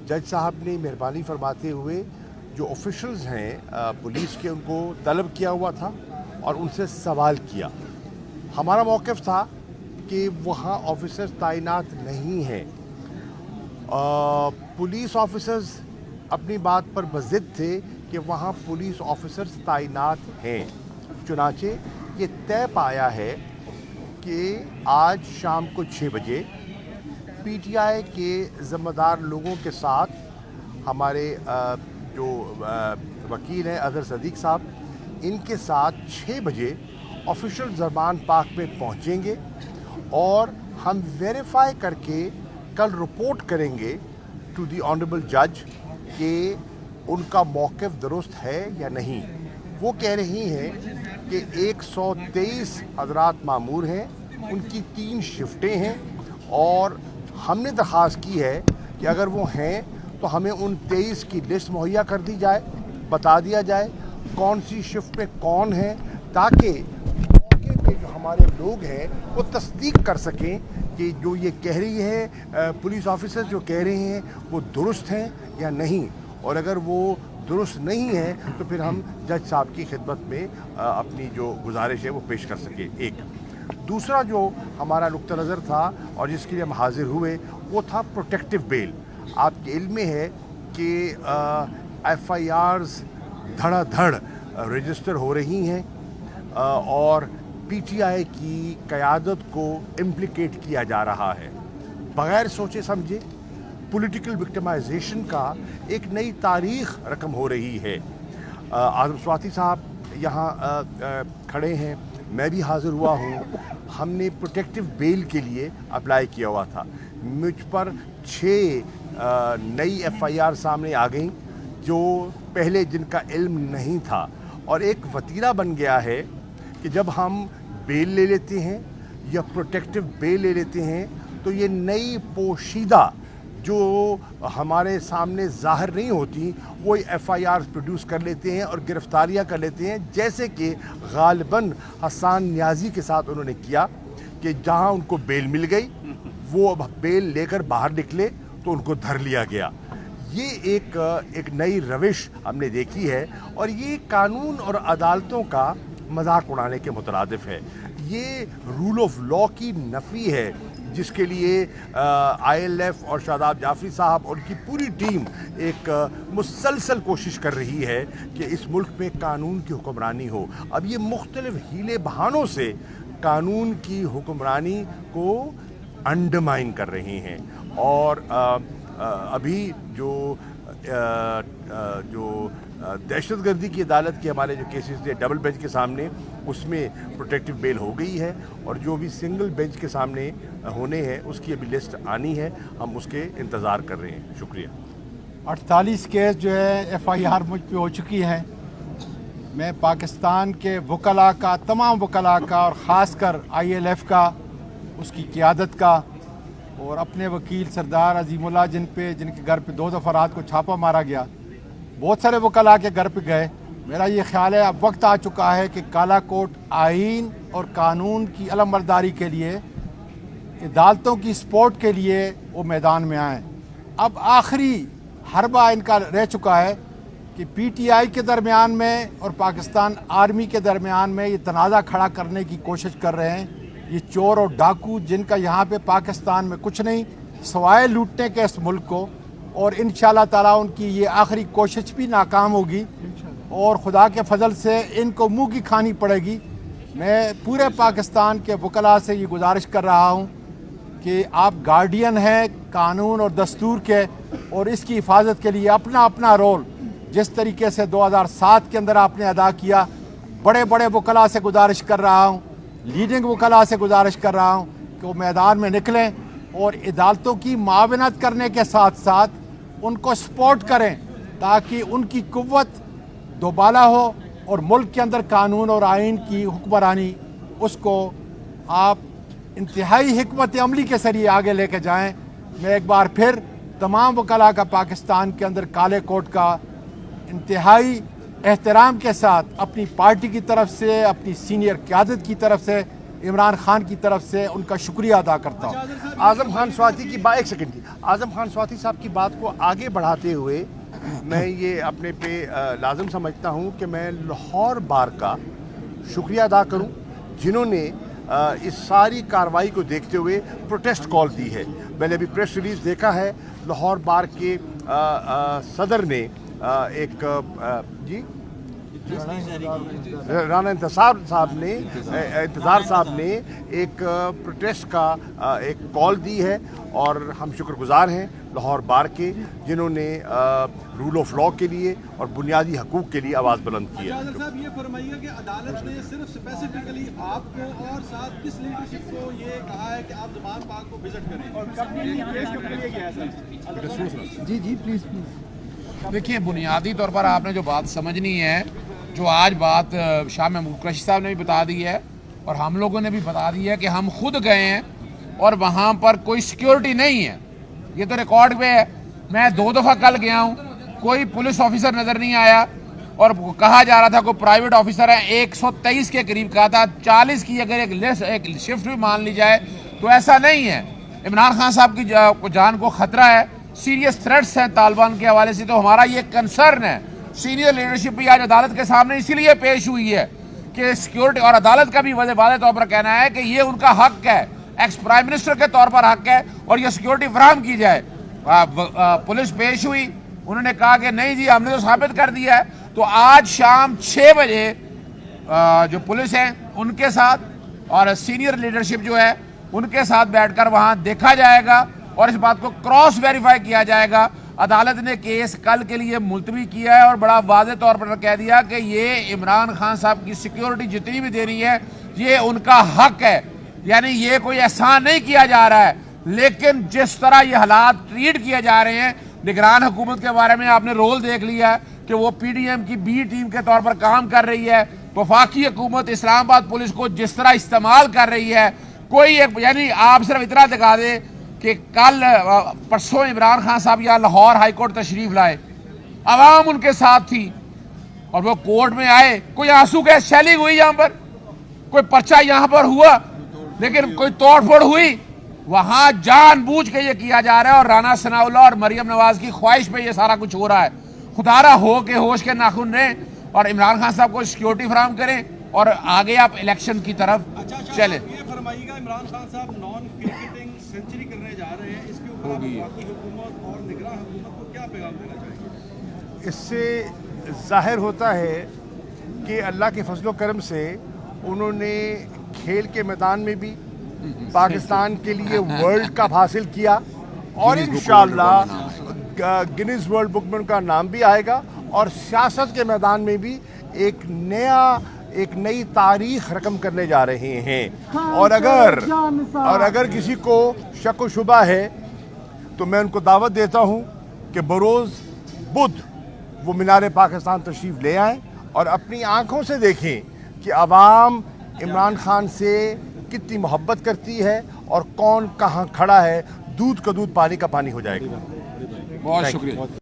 जज साहब ने मेहरबानी फरमाते हुए जो ऑफिशल्स हैं पुलिस के, उनको तलब किया हुआ था और उनसे सवाल किया। हमारा मौक़िफ़ था कि वहाँ ऑफिसर्स तैनात नहीं हैं। पुलिस ऑफिसर्स अपनी बात पर बज़िद थे कि वहाँ पुलिस ऑफिसर्स तैनात हैं। चुनाचे ये तय पाया है कि आज शाम को 6 बजे पीटीआई के ज़िम्मेदार लोगों के साथ हमारे जो वकील हैं अज़हर सदीक़ साहब, इनके साथ 6 बजे ऑफिशियल ज़मान पार्क में पहुंचेंगे और हम वेरीफाई करके कल रिपोर्ट करेंगे टू द ऑनरेबल जज कि उनका मौक़िफ़ दुरुस्त है या नहीं। वो कह रही हैं कि 123 हज़रात मामूर हैं, उनकी 3 शिफ्टें हैं और हमने दरख्वास्त की है कि अगर वो हैं तो हमें उन 23 की लिस्ट मुहैया कर दी जाए, बता दिया जाए कौन सी शिफ्ट में कौन है, ताकि मौके पे जो हमारे लोग हैं वो तस्दीक कर सकें कि जो ये कह रही है पुलिस ऑफिसर जो कह रहे हैं वो दुरुस्त हैं या नहीं। और अगर वो दुरुस्त नहीं है तो फिर हम जज साहब की खिदमत में अपनी जो गुजारिश है वो पेश कर सके। एक दूसरा जो हमारा नुक्ता नज़र था और जिसके लिए हम हाजिर हुए वो था प्रोटेक्टिव बेल। आपके इल्म में है कि FIRs धड़ाधड़ रजिस्टर हो रही हैं और पीटीआई की क़यादत को इम्प्लिकेट किया जा रहा है। बग़ैर सोचे समझे पॉलिटिकल विक्टिमाइजेशन का एक नई तारीख़ रकम हो रही है। आज़म स्वाति साहब यहाँ खड़े हैं, मैं भी हाज़िर हुआ हूँ। हमने प्रोटेक्टिव बेल के लिए अप्लाई किया हुआ था। मुझ पर 6 नई FIR सामने आ गई जो पहले जिनका इल्म नहीं था, और एक वतीरा बन गया है कि जब हम बेल ले लेते हैं या प्रोटेक्टिव बेल ले लेते हैं तो ये नई पोशीदा जो हमारे सामने ज़ाहिर नहीं होती वो FIR प्रोड्यूस कर लेते हैं और गिरफ्तारियां कर लेते हैं, जैसे कि गालिबन हसन नियाज़ी के साथ उन्होंने किया कि जहां उनको बेल मिल गई वो बेल लेकर बाहर निकले तो उनको धर लिया गया। ये एक नई रविश हमने देखी है और ये कानून और अदालतों का मजाक उड़ाने के मुतरादिफ है। ये रूल ऑफ लॉ की नफ़ी है जिसके लिए ILF और शादाब जाफरी साहब और उनकी पूरी टीम एक मुसलसल कोशिश कर रही है कि इस मुल्क में कानून की हुक्मरानी हो। अब ये मुख्तलिफ हीले बहानों से कानून की हुक्मरानी को अंडरमाइन कर रही हैं और अभी जो दहशतगर्दी की अदालत के हमारे जो केसेस थे डबल बेंच के सामने, उसमें प्रोटेक्टिव बेल हो गई है और जो भी सिंगल बेंच के सामने होने हैं उसकी अभी लिस्ट आनी है, हम उसके इंतज़ार कर रहे हैं। शुक्रिया। 48 केस जो है FIR मुझ पे हो चुकी हैं। मैं पाकिस्तान के वकला का, तमाम वकला का और ख़ास कर ILF का, उसकी क़ियादत का और अपने वकील सरदार अजीमुल्लाह जिनके घर पे 2 दफ़ा रात को छापा मारा गया, बहुत सारे वकला के घर पे गए। मेरा ये ख्याल है अब वक्त आ चुका है कि काला कोट आइन और कानून की अलमबरदारी के लिए, अदालतों की सपोर्ट के लिए वो मैदान में आएँ। अब आखिरी हरबा इनका रह चुका है कि PTI के दरमियान में और पाकिस्तान आर्मी के दरमियान में ये तनाज़ा खड़ा करने की कोशिश कर रहे हैं। ये चोर और डाकू जिनका यहाँ पे पाकिस्तान में कुछ नहीं सवाए लूटने के इस मुल्क को, और इंशाअल्लाह ताला उनकी ये आखिरी कोशिश भी नाकाम होगी और खुदा के फजल से इनको मुंह की खानी पड़ेगी। मैं पूरे पाकिस्तान के वकला से ये गुजारिश कर रहा हूँ कि आप गार्डियन हैं कानून और दस्तूर के, और इसकी हिफाजत के लिए अपना अपना रोल जिस तरीके से 2007 के अंदर आपने अदा किया, बड़े बड़े वकला से गुजारिश कर रहा हूँ, लीडिंग वकला से गुजारिश कर रहा हूँ कि वो मैदान में निकलें और अदालतों की मावनत करने के साथ साथ उनको सपोर्ट करें ताकि उनकी कुव्वत दोबाला हो और मुल्क के अंदर कानून और आइन की हुक्मरानी उसको आप इंतहाई हिकमत अमली के जरिए आगे लेके जाएं। मैं एक बार फिर तमाम वकला का पाकिस्तान के अंदर काले कोट का इंतहाई एहतराम के साथ अपनी पार्टी की तरफ से, अपनी सीनियर क़यादत की तरफ से इमरान खान की तरफ से उनका शुक्रिया अदा करता हूँ। आजम खान स्वाति की बात, एक सेकंड की, आजम खान स्वाति साहब की बात को आगे बढ़ाते हुए मैं ये अपने पे लाजम समझता हूँ कि मैं लाहौर बार का शुक्रिया अदा करूँ जिन्होंने इस सारी कार्रवाई को देखते हुए प्रोटेस्ट कॉल दी है। मैंने अभी प्रेस रिलीज देखा है, लाहौर बार के सदर ने राना इंतज़ार साहब ने एक प्रोटेस्ट का एक कॉल दी है और हम शुक्रगुजार हैं लाहौर बार के जिन्होंने रूल ऑफ लॉ के लिए और बुनियादी हकूक़ के लिए आवाज़ बुलंद की है। साहब ये फरमाइएगा कि अदालत ने सिर्फ स्पेसिफिकली आपको और साथ किस लीडरशिप को ये कहा है कि आप ज़मान पाक को विजिट करें और जी जी प्लीज़। देखिए, बुनियादी तौर पर आपने जो बात समझनी है, जो आज बात शाह महमूद कुरैशी साहब ने भी बता दी है और हम लोगों ने भी बता दी है कि हम खुद गए हैं और वहाँ पर कोई सिक्योरिटी नहीं है। ये तो रिकॉर्ड पे है। मैं 2 दफ़ा कल गया हूँ, कोई पुलिस ऑफिसर नज़र नहीं आया और कहा जा रहा था कोई प्राइवेट ऑफिसर है। 123 के करीब कहा था, 40 की अगर एक शिफ्ट भी मान ली जाए तो ऐसा नहीं है। इमरान खान साहब की जान को खतरा है, सीरियस थ्रेट्स हैं तालिबान के हवाले से, तो हमारा ये कंसर्न है। सीनियर लीडरशिप भी आज अदालत के सामने इसीलिए पेश हुई है कि सिक्योरिटी, और अदालत का भी वाज़ेह तौर पर कहना है कि ये उनका हक है, एक्स प्राइम मिनिस्टर के तौर पर हक है और ये सिक्योरिटी फराहम की जाए। पुलिस पेश हुई, उन्होंने कहा कि नहीं जी हमने तो साबित कर दिया है। तो आज शाम 6 बजे जो पुलिस है उनके साथ और सीनियर लीडरशिप जो है उनके साथ बैठकर वहाँ देखा जाएगा और इस बात को क्रॉस वेरीफाई किया जाएगा। अदालत ने केस कल के लिए मुलतवी किया है और बड़ा वाज़ेह तौर पर कह दिया कि ये इमरान खान साहब की सिक्योरिटी जितनी भी देनी है ये उनका हक है, यानी ये कोई एहसान नहीं किया जा रहा है। लेकिन जिस तरह ये हालात ट्रीट किए जा रहे हैं, निगरान हुकूमत के बारे में आपने रोल देख लिया है कि वो PDM की बी टीम के तौर पर काम कर रही है। वफाकी हुकूमत इस्लामाबाद पुलिस को जिस तरह इस्तेमाल कर रही है, कोई एक, यानी आप सिर्फ इतना दिखा दे कि कल परसों इमरान खान साहब यहाँ लाहौर हाई कोर्ट तशरीफ लाए, आवाम उनके साथ थी और वो कोर्ट में आए, कोई आंसू गैस शेलिंग हुई यहाँ पर, कोई पर्चा यहाँ पर हुआ, लेकिन कोई तोड़ फोड़ हुई? वहाँ जानबूझ के ये किया जा रहा है और राना सनाउल्लाह और मरियम नवाज की ख्वाहिश पे ये सारा कुछ हो रहा है। खुदारा हो के होश के नाखून रहें और इमरान खान साहब को सिक्योरिटी फराहम करें और आगे आप इलेक्शन की तरफ चले। ये फरमाइएगा, इमरान खान साहब नॉन क्रिकेटिंग सेंचुरी करने जा रहे हैं, इसके ऊपर वफाकी हुकूमत और निगरान हुकूमत को क्या पैगाम देना चाहिए? इससे जाहिर होता है कि अल्लाह के फजलो करम से उन्होंने खेल के मैदान में भी पाकिस्तान के लिए वर्ल्ड कप हासिल किया और इंशाअल्लाह गिनीज वर्ल्ड बुक में उनका नाम भी आएगा और सियासत के मैदान में भी एक नई तारीख रकम करने जा रहे हैं। और अगर किसी को शक व शुबा है तो मैं उनको दावत देता हूं कि बरोज़ बुध वो मीनार पाकिस्तान तशरीफ़ ले आएँ और अपनी आंखों से देखें कि आवाम इमरान खान से कितनी मोहब्बत करती है और कौन कहाँ खड़ा है। दूध का दूध पानी का पानी हो जाएगा। बहुत शुक्रिया।